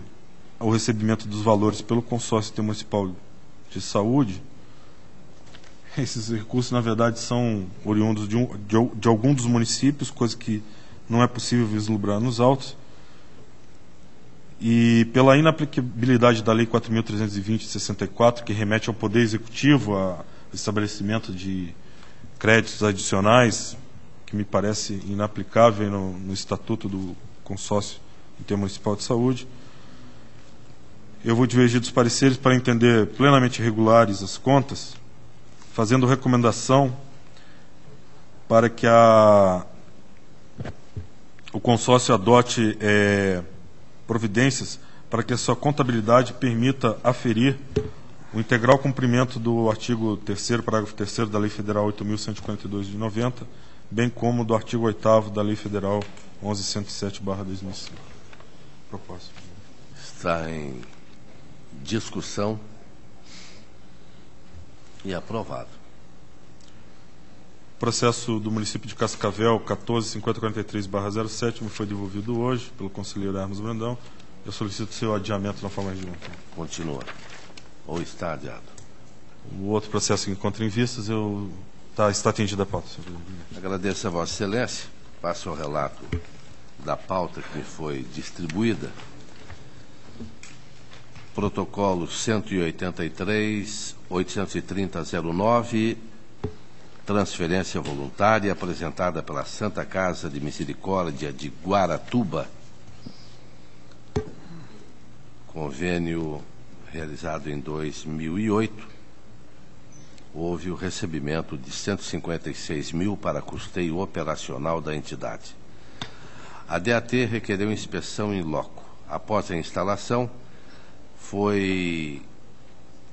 E: o recebimento dos valores pelo Consórcio Intermunicipal de Saúde, esses recursos, na verdade, são oriundos de algum dos municípios, coisa que não é possível vislumbrar nos autos, e pela inaplicabilidade da Lei 4.320 de 64, que remete ao Poder Executivo a estabelecimento de créditos adicionais, que me parece inaplicável no Estatuto do Consórcio Intermunicipal de Saúde. Eu vou divergir dos pareceres para entender plenamente regulares as contas, fazendo recomendação para que o consórcio adote providências para que a sua contabilidade permita aferir o integral cumprimento do artigo 3º, parágrafo 3º da Lei Federal 8.142 de 90, bem como do artigo 8º da Lei Federal 11.107/2005. Proposta.
A: Está em discussão e aprovado.
E: Processo do município de Cascavel, 14.5043/07, me foi devolvido hoje pelo conselheiro Hermes Brandão. Eu solicito seu adiamento na forma regimento.
A: Continua. Ou está adiado?
E: O outro processo que encontra em vistas, está atendido a pauta, senhor presidente.
A: Agradeço a Vossa Excelência. Passo ao relato da pauta que me foi distribuída. Protocolo 183-830-09, transferência voluntária apresentada pela Santa Casa de Misericórdia de Guaratuba. Convênio realizado em 2008. houve o recebimento de 156 mil para custeio operacional da entidade. A DAT requereu inspeção in loco. Após a instalação, foi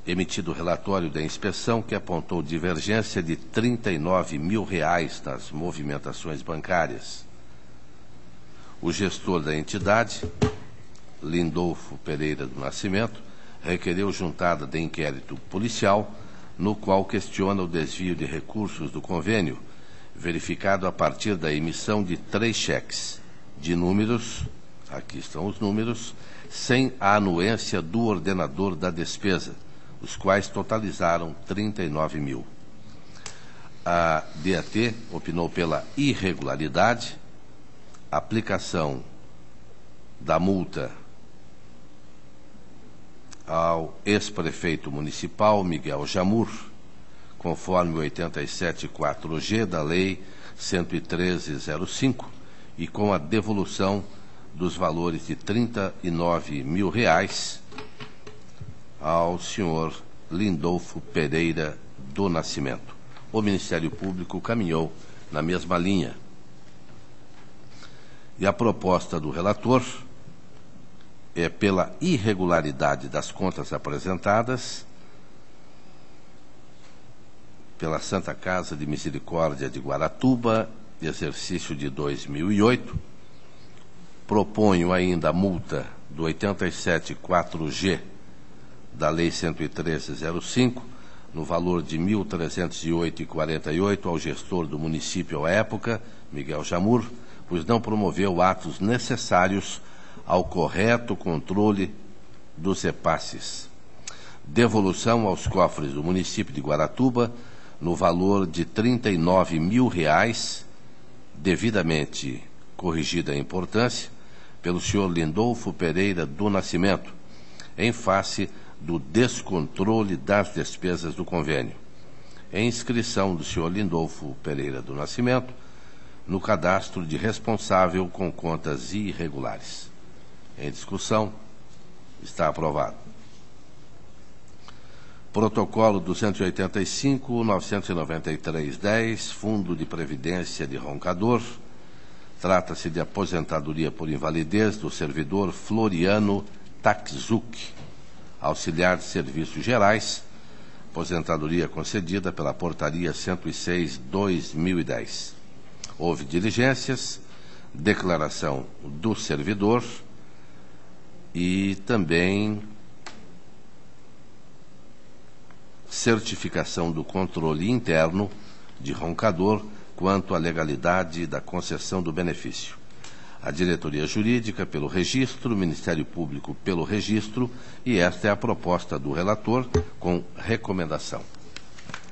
A: emitido o relatório da inspeção que apontou divergência de R$ 39 mil nas movimentações bancárias. O gestor da entidade, Lindolfo Pereira do Nascimento, requereu juntada de inquérito policial, no qual questiona o desvio de recursos do convênio, verificado a partir da emissão de 3 cheques de números, aqui estão os números, sem a anuência do ordenador da despesa, os quais totalizaram 39 mil. A DAT opinou pela irregularidade, aplicação da multa ao ex-prefeito municipal Miguel Jamur, conforme o 87.4G da Lei 113.05, e com a devolução dos valores de R$ 39 mil ao senhor Lindolfo Pereira do Nascimento. O Ministério Público caminhou na mesma linha. E a proposta do relator é pela irregularidade das contas apresentadas pela Santa Casa de Misericórdia de Guaratuba, exercício de 2008. Proponho ainda a multa do 87.4G da Lei 113.05, no valor de R$ 1.308,48 ao gestor do município à época, Miguel Jamur, pois não promoveu atos necessários ao correto controle dos repasses. Devolução aos cofres do município de Guaratuba, no valor de R$ 39 mil, devidamente corrigida a importância, pelo senhor Lindolfo Pereira do Nascimento, em face do descontrole das despesas do convênio. Em inscrição do senhor Lindolfo Pereira do Nascimento, no cadastro de responsável com contas irregulares. Em discussão, está aprovado. Protocolo 285.993.10, Fundo de Previdência de Roncador. Trata-se de aposentadoria por invalidez do servidor Floriano Takzuk, auxiliar de serviços gerais, aposentadoria concedida pela Portaria 106/2010. Houve diligências, declaração do servidor e também certificação do controle interno de Roncador quanto à legalidade da concessão do benefício. A diretoria jurídica pelo registro, o Ministério Público pelo registro, e esta é a proposta do relator com recomendação.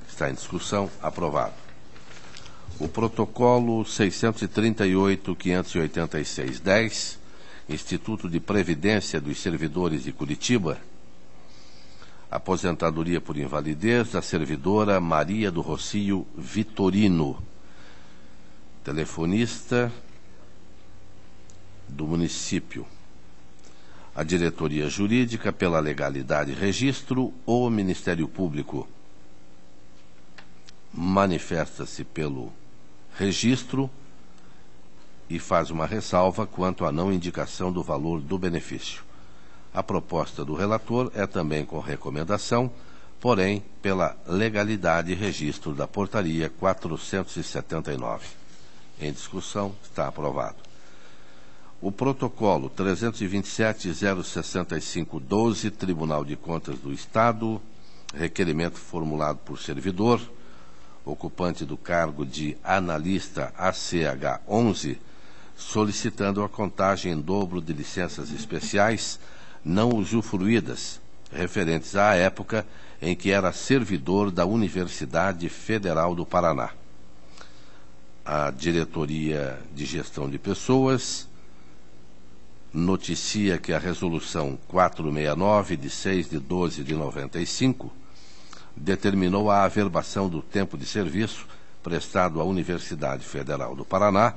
A: Está em discussão, aprovado. O protocolo 638.586.10, Instituto de Previdência dos Servidores de Curitiba, aposentadoria por invalidez da servidora Maria do Rocio Vitorino, telefonista do município. A diretoria jurídica pela legalidade e registro, o Ministério Público manifesta-se pelo registro e faz uma ressalva quanto à não indicação do valor do benefício. A proposta do relator é também com recomendação, porém pela legalidade e registro da Portaria 479. Em discussão, está aprovado. O protocolo 327.065.12, Tribunal de Contas do Estado, requerimento formulado por servidor, ocupante do cargo de analista ACH 11, solicitando a contagem em dobro de licenças especiais não usufruídas, referentes à época em que era servidor da Universidade Federal do Paraná. A Diretoria de Gestão de Pessoas noticia que a Resolução 469, de 6/12/95, determinou a averbação do tempo de serviço prestado à Universidade Federal do Paraná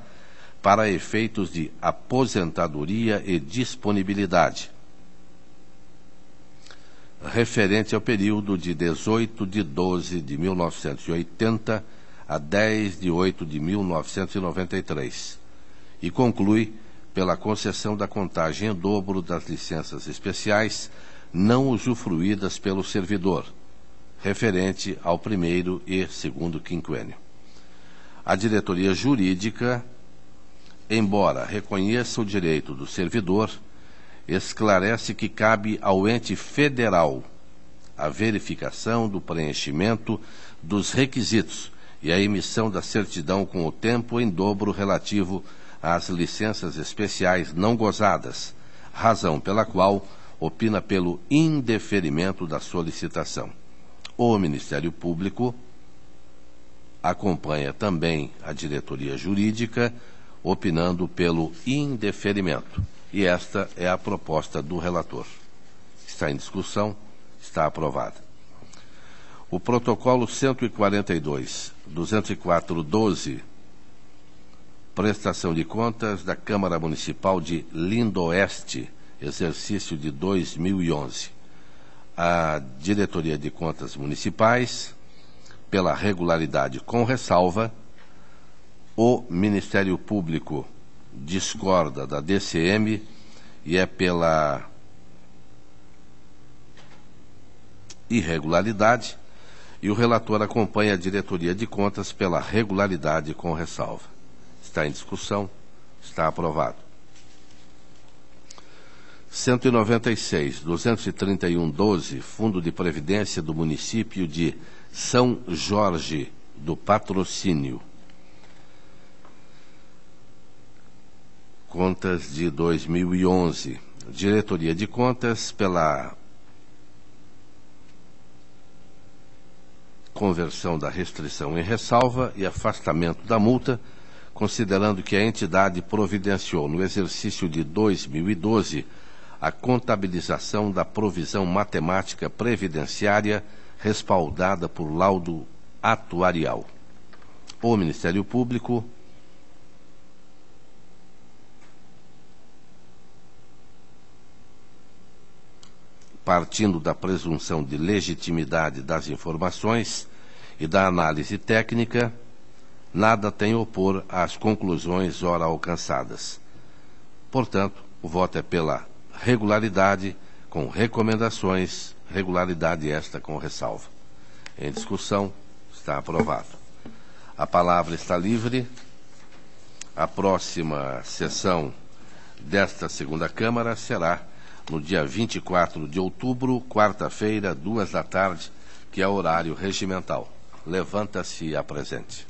A: para efeitos de aposentadoria e disponibilidade, referente ao período de 18 de 12 de 1980 a 10 de 8 de 1993 e conclui pela concessão da contagem em dobro das licenças especiais não usufruídas pelo servidor, referente ao primeiro e segundo quinquênio. A diretoria jurídica, embora reconheça o direito do servidor, esclarece que cabe ao ente federal a verificação do preenchimento dos requisitos e a emissão da certidão com o tempo em dobro relativo às licenças especiais não gozadas, razão pela qual opina pelo indeferimento da solicitação. O Ministério Público acompanha também a diretoria jurídica, opinando pelo indeferimento. E esta é a proposta do relator. Está em discussão, está aprovada. O protocolo 142-204-12, prestação de contas da Câmara Municipal de Lindoeste, exercício de 2011. A Diretoria de Contas Municipais, pela regularidade com ressalva, o Ministério Público discorda da DCM e é pela irregularidade, e o relator acompanha a diretoria de contas pela regularidade com ressalva. Está em discussão, está aprovado. 196.231.12, Fundo de Previdência do município de São Jorge do Patrocínio. Contas de 2011. Diretoria de Contas pela conversão da restrição em ressalva e afastamento da multa, considerando que a entidade providenciou no exercício de 2012 a contabilização da provisão matemática previdenciária respaldada por laudo atuarial. O Ministério Público partindo da presunção de legitimidade das informações e da análise técnica, nada tem a opor às conclusões ora alcançadas. Portanto, o voto é pela regularidade, com recomendações, regularidade esta com ressalva. Em discussão, está aprovado. A palavra está livre. A próxima sessão desta segunda Câmara será no dia 24 de outubro, quarta-feira, 14h, que é o horário regimental. Levanta-se e apresente.